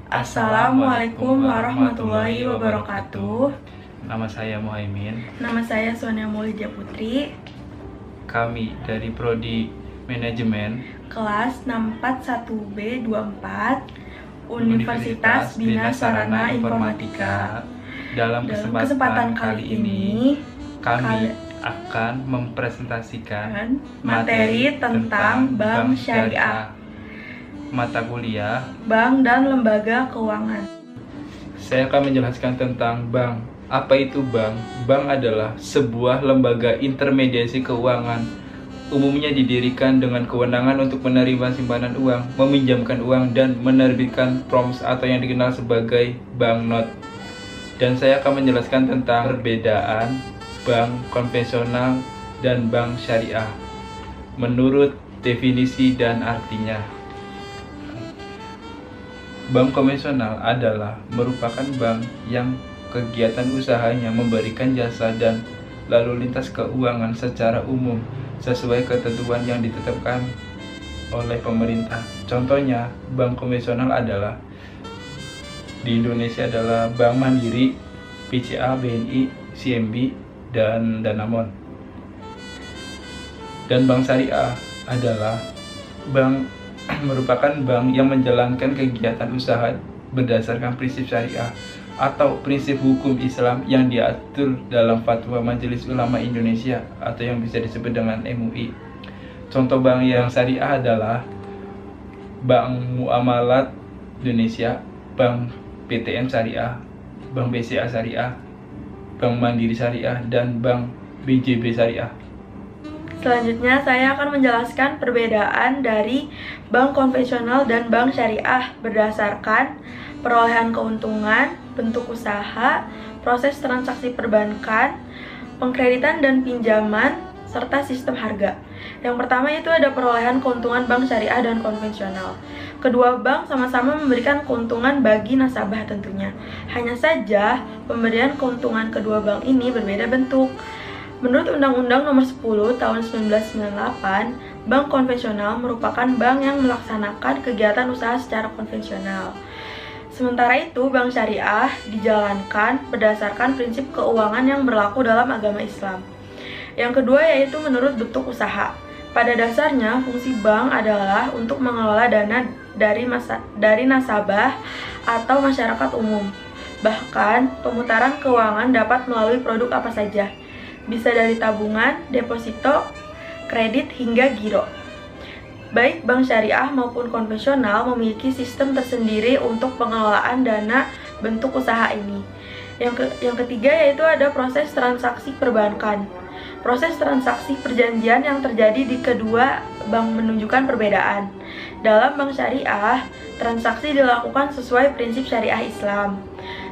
Assalamualaikum warahmatullahi wabarakatuh. Nama saya Muhaimin. Nama saya Sonia Maulidia Putri. Kami dari Prodi Manajemen Kelas 641B24 Universitas Bina Sarana Informatika. Dalam kesempatan kali ini kami akan mempresentasikan materi tentang Bank Syariah, mata kuliah Bank dan Lembaga Keuangan. Saya akan menjelaskan tentang bank. Apa itu bank? Bank adalah sebuah lembaga intermediasi keuangan. Umumnya didirikan dengan kewenangan untuk menerima simpanan uang, meminjamkan uang, dan menerbitkan proms atau yang dikenal sebagai banknot. Dan saya akan menjelaskan tentang perbedaan bank konvensional dan bank syariah menurut definisi dan artinya. Bank konvensional adalah merupakan bank yang kegiatan usahanya memberikan jasa dan lalu lintas keuangan secara umum sesuai ketentuan yang ditetapkan oleh pemerintah. Contohnya, bank konvensional adalah di Indonesia adalah Bank Mandiri, BCA, BNI, CMB, dan Danamon. Dan bank syariah adalah bank merupakan bank yang menjalankan kegiatan usaha berdasarkan prinsip syariah atau prinsip hukum Islam yang diatur dalam Fatwa Majelis Ulama Indonesia atau yang bisa disebut dengan MUI. Contoh bank yang syariah adalah Bank Muamalat Indonesia, Bank PTN Syariah, Bank BCA Syariah, Bank Mandiri Syariah, dan Bank BJB Syariah. Selanjutnya, saya akan menjelaskan perbedaan dari bank konvensional dan bank syariah berdasarkan perolehan keuntungan, bentuk usaha, proses transaksi perbankan, pengkreditan dan pinjaman, serta sistem harga. Yang pertama itu ada perolehan keuntungan bank syariah dan konvensional. Kedua bank sama-sama memberikan keuntungan bagi nasabah tentunya. Hanya saja, pemberian keuntungan kedua bank ini berbeda bentuk. Menurut Undang-Undang Nomor 10 Tahun 1998, bank konvensional merupakan bank yang melaksanakan kegiatan usaha secara konvensional. Sementara itu, bank syariah dijalankan berdasarkan prinsip keuangan yang berlaku dalam agama Islam. Yang kedua yaitu menurut bentuk usaha. Pada dasarnya, fungsi bank adalah untuk mengelola dana dari nasabah atau masyarakat umum. Bahkan, pemutaran keuangan dapat melalui produk apa saja. Bisa dari tabungan, deposito, kredit, hingga giro. Baik bank syariah maupun konvensional memiliki sistem tersendiri untuk pengelolaan dana bentuk usaha ini. Yang ketiga yaitu ada proses transaksi perbankan. Proses transaksi perjanjian yang terjadi di kedua bank menunjukkan perbedaan. Dalam bank syariah, transaksi dilakukan sesuai prinsip syariah Islam.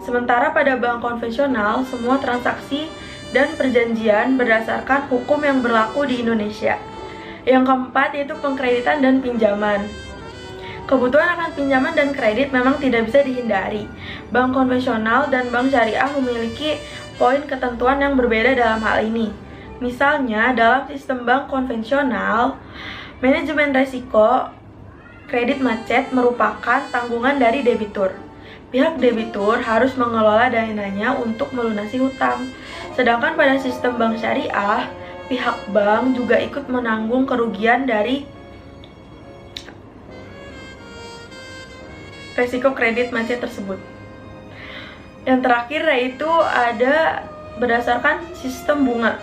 Sementara pada bank konvensional, semua transaksi dan perjanjian berdasarkan hukum yang berlaku di Indonesia. Yang keempat yaitu pengkreditan dan pinjaman. Kebutuhan akan pinjaman dan kredit memang tidak bisa dihindari. Bank konvensional dan bank syariah memiliki poin ketentuan yang berbeda dalam hal ini. Misalnya, dalam sistem bank konvensional, manajemen risiko kredit macet merupakan tanggungan dari debitur. Pihak debitur harus mengelola dananya untuk melunasi hutang. Sedangkan pada sistem bank syariah, pihak bank juga ikut menanggung kerugian dari resiko kredit macet tersebut. Yang terakhir yaitu ada berdasarkan sistem bunga.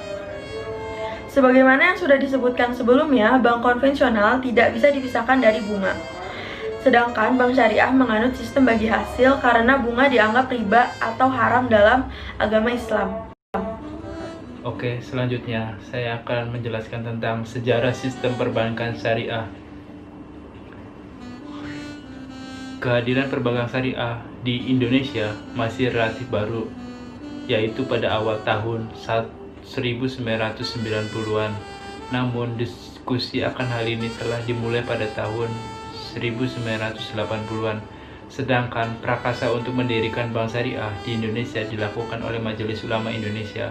Sebagaimana yang sudah disebutkan sebelumnya, bank konvensional tidak bisa dipisahkan dari bunga. Sedangkan bank syariah menganut sistem bagi hasil karena bunga dianggap riba atau haram dalam agama Islam. Oke, selanjutnya saya akan menjelaskan tentang sejarah sistem perbankan syariah. Kehadiran perbankan syariah di Indonesia masih relatif baru, yaitu pada awal tahun 1990-an. Namun diskusi akan hal ini telah dimulai pada tahun 1980-an. Sedangkan prakasa untuk mendirikan bank syariah di Indonesia dilakukan oleh Majelis Ulama Indonesia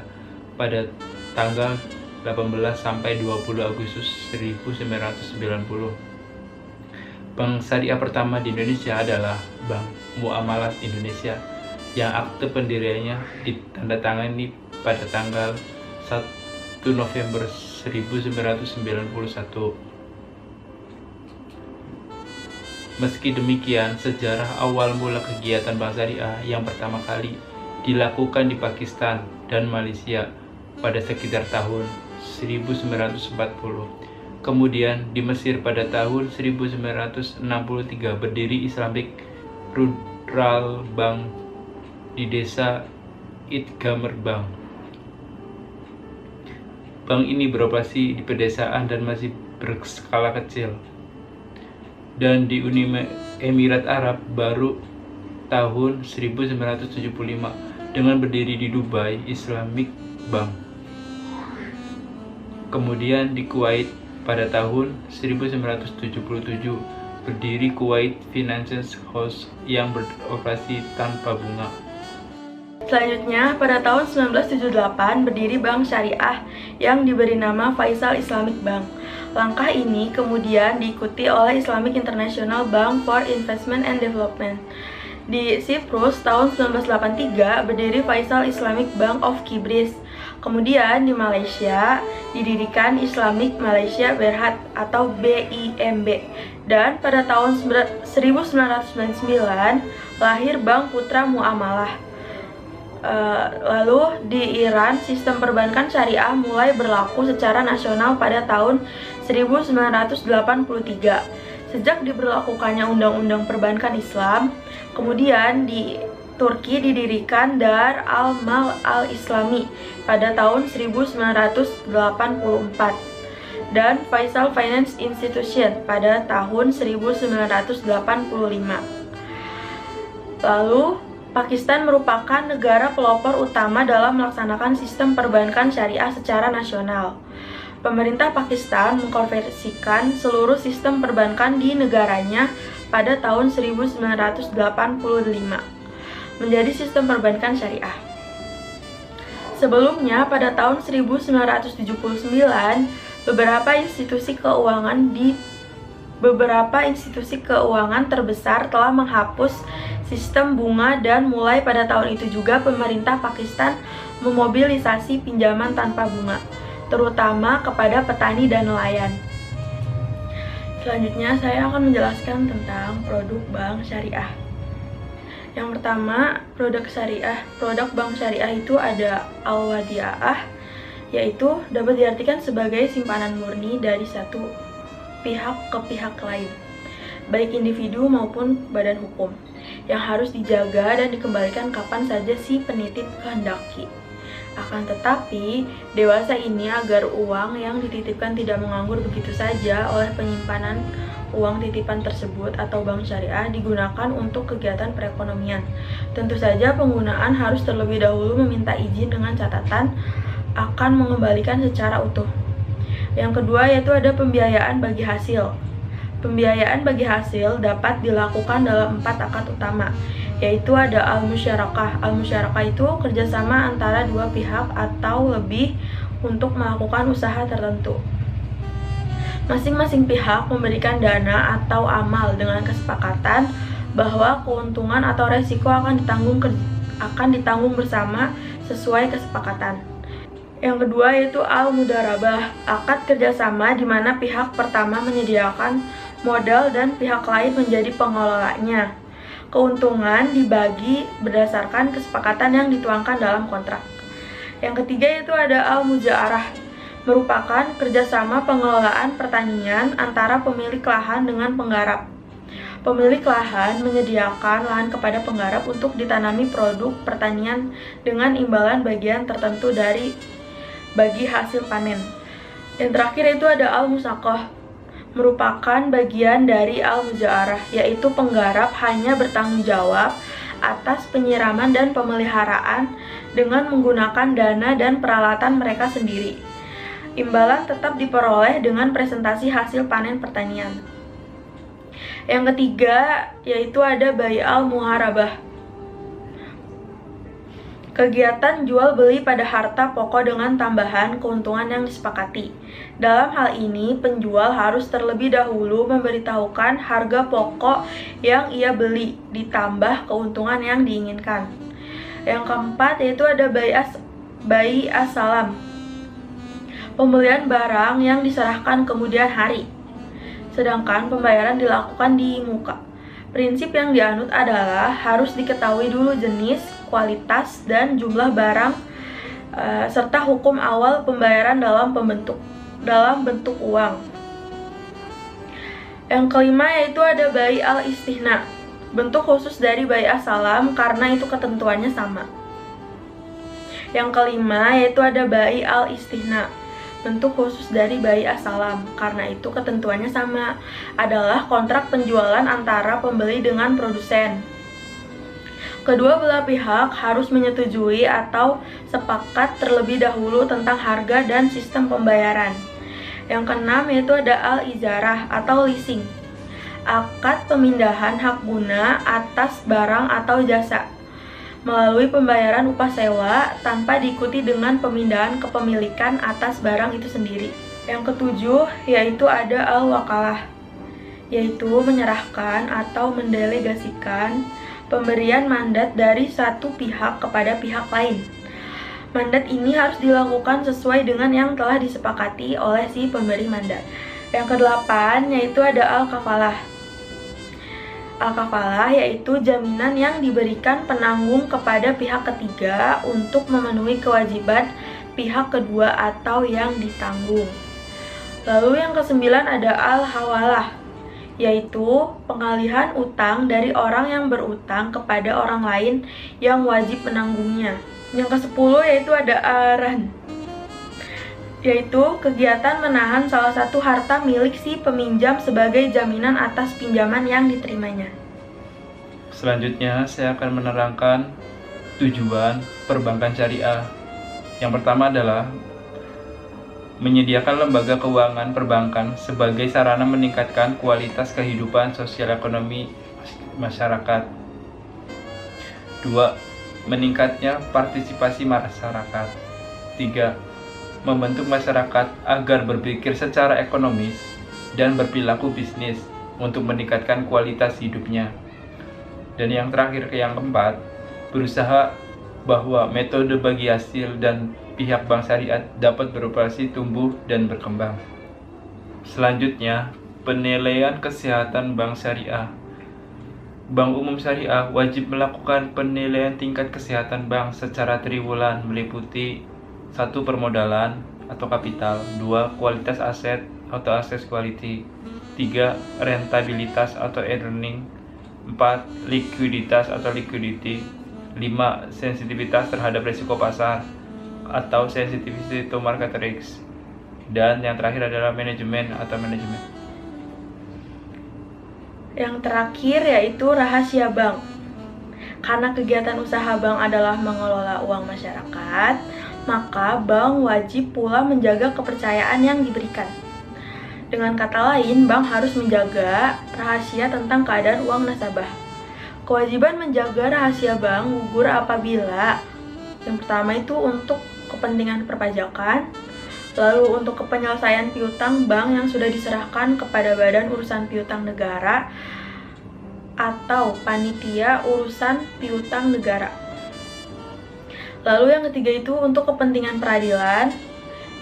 pada tanggal 18 sampai 20 Agustus 1990. Bank syariah pertama di Indonesia adalah Bank Muamalat Indonesia yang akte pendiriannya ditandatangani pada tanggal 1 November 1991. Meski demikian, sejarah awal mula kegiatan Bank Syariah yang pertama kali dilakukan di Pakistan dan Malaysia pada sekitar tahun 1940. Kemudian di Mesir pada tahun 1963 berdiri Islamic Rural Bank di desa Idgamer Bank. Bank ini beroperasi di pedesaan dan masih berskala kecil. Dan di Uni Emirat Arab baru tahun 1975 dengan berdiri di Dubai Islamic Bank. Kemudian di Kuwait pada tahun 1977 berdiri Kuwait Finance House yang beroperasi tanpa bunga. Selanjutnya, pada tahun 1978 berdiri Bank Syariah yang diberi nama Faisal Islamic Bank. Langkah ini kemudian diikuti oleh Islamic International Bank for Investment and Development. Di Siprus tahun 1983 berdiri Faisal Islamic Bank of Kibris. Kemudian di Malaysia didirikan Islamic Malaysia Berhad atau BIMB. Dan pada tahun 1999 lahir Bank Putra Muamalah. Lalu di Iran, sistem perbankan syariah mulai berlaku secara nasional pada tahun 1983. Sejak diberlakukannya Undang-Undang Perbankan Islam, kemudian di Turki didirikan Dar al-Mal al-Islami pada tahun 1984 dan Faisal Finance Institution pada tahun 1985. Lalu Pakistan merupakan negara pelopor utama dalam melaksanakan sistem perbankan syariah secara nasional. Pemerintah Pakistan mengkonversikan seluruh sistem perbankan di negaranya pada tahun 1985 menjadi sistem perbankan syariah. Sebelumnya, pada tahun 1979, beberapa institusi keuangan terbesar telah menghapus sistem bunga dan mulai pada tahun itu juga pemerintah Pakistan memobilisasi pinjaman tanpa bunga, terutama kepada petani dan nelayan. Selanjutnya saya akan menjelaskan tentang produk bank syariah. Yang pertama, produk bank syariah itu ada al-wadi'ah, yaitu dapat diartikan sebagai simpanan murni dari satu pihak ke pihak lain, baik individu maupun badan hukum, yang harus dijaga dan dikembalikan kapan saja si penitip kehendaki. Akan tetapi, dewasa ini agar uang yang dititipkan tidak menganggur begitu saja oleh penyimpanan uang titipan tersebut atau bank syariah digunakan untuk kegiatan perekonomian. Tentu saja penggunaan harus terlebih dahulu meminta izin dengan catatan akan mengembalikan secara utuh. Yang kedua yaitu ada pembiayaan bagi hasil. Pembiayaan bagi hasil dapat dilakukan dalam 4 akad utama, yaitu ada al-musyarakah. Al-musyarakah itu kerjasama antara dua pihak atau lebih untuk melakukan usaha tertentu. Masing-masing pihak memberikan dana atau amal dengan kesepakatan bahwa keuntungan atau resiko akan ditanggung bersama sesuai kesepakatan. Yang kedua yaitu al-mudarabah, akad kerjasama di mana pihak pertama menyediakan modal dan pihak lain menjadi pengelolanya. Keuntungan dibagi berdasarkan kesepakatan yang dituangkan dalam kontrak. Yang ketiga yaitu ada al-muja'arah, merupakan kerjasama pengelolaan pertanian antara pemilik lahan dengan penggarap. Pemilik lahan menyediakan lahan kepada penggarap untuk ditanami produk pertanian dengan imbalan bagian tertentu bagi hasil panen. Yang terakhir itu ada al-musaqah, merupakan bagian dari al-muja'arah, yaitu penggarap hanya bertanggung jawab atas penyiraman dan pemeliharaan dengan menggunakan dana dan peralatan mereka sendiri. Imbalan tetap diperoleh dengan presentasi hasil panen pertanian. Yang ketiga yaitu ada bai al-muharabah, Kegiatan jual beli pada harta pokok dengan tambahan keuntungan yang disepakati. Dalam hal ini, penjual harus terlebih dahulu memberitahukan harga pokok yang ia beli ditambah keuntungan yang diinginkan. Yang keempat yaitu ada bai as-salam. Pembelian barang yang diserahkan kemudian hari, sedangkan pembayaran dilakukan di muka. Prinsip yang dianut adalah harus diketahui dulu jenis, kualitas, dan jumlah barang serta hukum awal pembayaran dalam bentuk uang. Yang kelima yaitu ada bai al-istihna, bentuk khusus dari bai as-salam karena itu ketentuannya sama. Yang kelima yaitu ada bai al-istihna, bentuk khusus dari bai as-salam karena itu ketentuannya sama, adalah kontrak penjualan antara pembeli dengan produsen. Kedua belah pihak harus menyetujui atau sepakat terlebih dahulu tentang harga dan sistem pembayaran. Yang keenam yaitu ada al-ijarah atau leasing, akad pemindahan hak guna atas barang atau jasa melalui pembayaran upah sewa tanpa diikuti dengan pemindahan kepemilikan atas barang itu sendiri. Yang ketujuh yaitu ada al-wakalah, yaitu menyerahkan atau mendelegasikan pemberian mandat dari satu pihak kepada pihak lain. Mandat ini harus dilakukan sesuai dengan yang telah disepakati oleh si pemberi mandat. Yang kedelapan yaitu ada al-kafalah. Al-kafalah yaitu jaminan yang diberikan penanggung kepada pihak ketiga untuk memenuhi kewajiban pihak kedua atau yang ditanggung. Lalu yang kesembilan ada al-hawalah, yaitu pengalihan utang dari orang yang berutang kepada orang lain yang wajib menanggungnya. Yang ke-10 yaitu ada ar-rahn, yaitu kegiatan menahan salah satu harta milik si peminjam sebagai jaminan atas pinjaman yang diterimanya. Selanjutnya, saya akan menerangkan tujuan perbankan syariah. Yang pertama adalah menyediakan lembaga keuangan perbankan sebagai sarana meningkatkan kualitas kehidupan sosial ekonomi masyarakat. 2. Meningkatnya partisipasi masyarakat. 3. Membentuk masyarakat agar berpikir secara ekonomis dan berperilaku bisnis untuk meningkatkan kualitas hidupnya. Dan yang terakhir, yang keempat, berusaha bahwa metode bagi hasil dan pihak bank syariah dapat beroperasi, tumbuh, dan berkembang. Selanjutnya, penilaian kesehatan bank syariah. Bank Umum Syariah wajib melakukan penilaian tingkat kesehatan bank secara triwulan meliputi 1. Permodalan atau kapital, 2. Kualitas aset atau asset quality, 3. Rentabilitas atau earning, 4. Likuiditas atau liquidity, 5. Sensitivitas terhadap risiko pasar atau sensitivity to market risk, dan yang terakhir adalah manajemen atau manajemen. Yang terakhir yaitu rahasia bank. Karena kegiatan usaha bank adalah mengelola uang masyarakat, maka bank wajib pula menjaga kepercayaan yang diberikan. Dengan kata lain, bank harus menjaga rahasia tentang keadaan uang nasabah. Kewajiban menjaga rahasia bank gugur apabila yang pertama itu untuk kepentingan perpajakan, lalu untuk penyelesaian piutang bank yang sudah diserahkan kepada Badan Urusan Piutang Negara atau Panitia Urusan Piutang Negara. Lalu yang ketiga itu untuk kepentingan peradilan,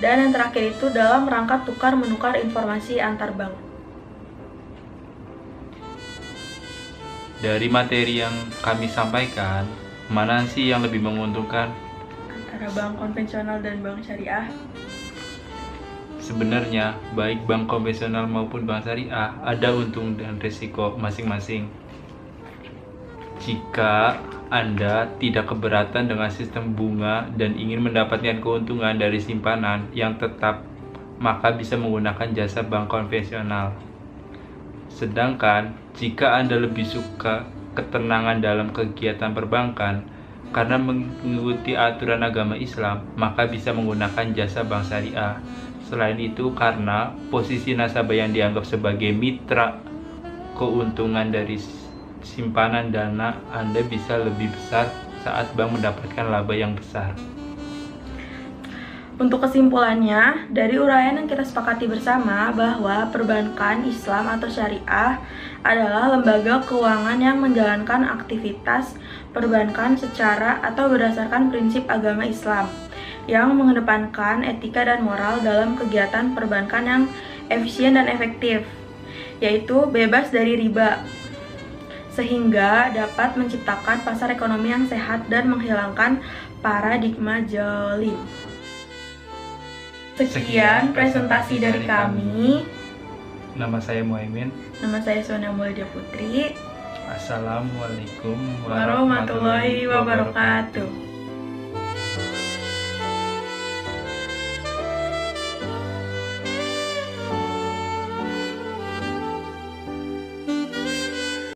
dan yang terakhir itu dalam rangka tukar-menukar informasi antar bank. Dari materi yang kami sampaikan, mana sih yang lebih menguntungkan? Antara bank konvensional dan bank syariah? Sebenarnya, baik bank konvensional maupun bank syariah ada untung dan risiko masing-masing. Jika Anda tidak keberatan dengan sistem bunga dan ingin mendapatkan keuntungan dari simpanan yang tetap, maka bisa menggunakan jasa bank konvensional. Sedangkan, jika Anda lebih suka ketenangan dalam kegiatan perbankan karena mengikuti aturan agama Islam, maka bisa menggunakan jasa bank syariah. Selain itu, karena posisi nasabah yang dianggap sebagai mitra keuntungan dari simpanan dana Anda bisa lebih besar saat bank mendapatkan laba yang besar. Untuk kesimpulannya, dari uraian yang kita sepakati bersama bahwa perbankan Islam atau syariah adalah lembaga keuangan yang menjalankan aktivitas perbankan secara atau berdasarkan prinsip agama Islam yang mengedepankan etika dan moral dalam kegiatan perbankan yang efisien dan efektif, yaitu bebas dari riba, sehingga dapat menciptakan pasar ekonomi yang sehat dan menghilangkan paradigma zalim. Sekian presentasi dari kami. Nama saya Muhaimin. Nama saya Sonia Mulia Putri. Assalamualaikum warahmatullahi wabarakatuh.